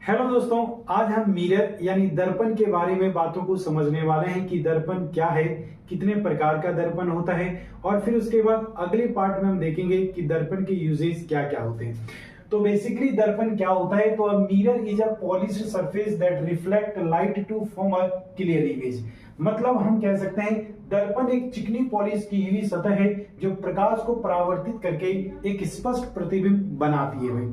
Hello दोस्तों, आज हम मिरर यानी दर्पण के बारे में बातों को समझने वाले हैं कि दर्पण क्या है, कितने प्रकार का दर्पण होता है और फिर उसके बाद अगले पार्ट में हम देखेंगे कि दर्पण के यूजेस क्या क्या होते हैं। तो बेसिकली दर्पण क्या होता है, तो a mirror is a polished surface that reflect light to form a clear image. मतलब हम कह सकते हैं दर्पण एक चिकनी पॉलिश की हुई सतह है जो प्रकाश को परावर्तित करके एक स्पष्ट प्रतिबिंब बनाती है भाई।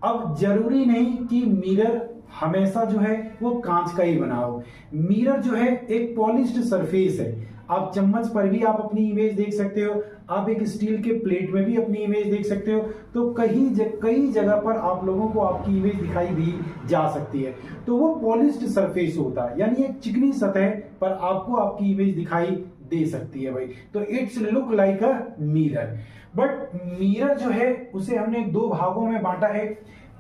अब जरूरी नहीं कि मिरर हमेशा जो है वो कांच का ही बना हो। मिरर जो है एक पॉलिश्ड सरफेस है। आप चम्मच पर भी आप अपनी इमेज देख सकते हो, आप एक स्टील के प्लेट में भी अपनी इमेज देख सकते हो। तो कई जगह पर आप लोगों को आपकी इमेज दिखाई दी जा सकती है। तो वो पॉलिश्ड सरफेस होता है, यानी एक चिकनी सतह पर आपको आपकी इमेज दिखाई दे सकती है भाई। तो it's look like a mirror. But mirror जो है उसे हमने दो भागों में बांटा है।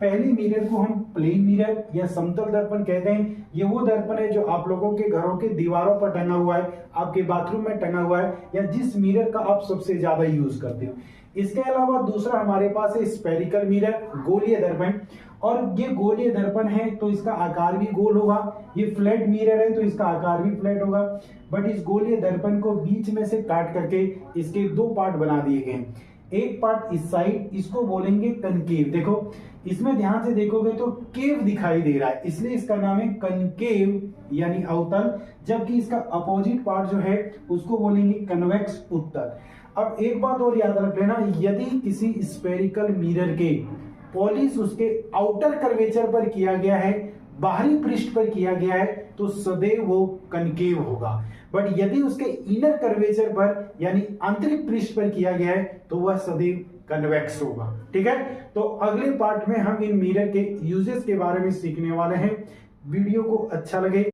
पहली मिरर को हम प्लेन मिरर या समतल दर्पण कहते हैं। ये वो दर्पण है जो आप लोगों के घरों के दीवारों पर टंगा हुआ है, आपके बाथरूम में टंगा हुआ है, या जिस मिरर का आप सबसे ज्यादा यूज करते हो। इसके अलावा दूसरा हमारे पास है स्फेरिकल मिरर, गोलीय दर्पण। और ये गोलीय दर्पण है तो इसका आकार भी गोल होगा। ये फ्लैट मिरर है तो इसका आकार भी फ्लैट होगा। बट इस गोलीय दर्पण को बीच में से काट करके इसके दो पार्ट बना दिए गए हैं। एक पार्ट इस साइड, इसको बोलेंगे कनकेव। देखो इसमें ध्यान से देखोगे तो केव दिखाई दे रहा है, इसलिए इसका नाम है कनकेव यानी अवतल। जबकि इसका अपोजिट पार्ट जो है उसको बोलेंगे कन्वेक्स, उत्तल। अब एक बात और याद रख लेना, यदि किसी स्फेरिकल मिरर के पॉलिश उसके आउटर कर्वेचर पर किया गया है, बाहरी पृष्ठ पर किया गया है, तो सदैव वो कनकेव होगा। बट यदि उसके इनर कर्वेचर पर यानी आंतरिक पृष्ठ पर किया गया है तो वह सदैव कन्वेक्स होगा। ठीक है, तो अगले पार्ट में हम इन मिरर के यूजेस के बारे में सीखने वाले हैं। वीडियो को अच्छा लगे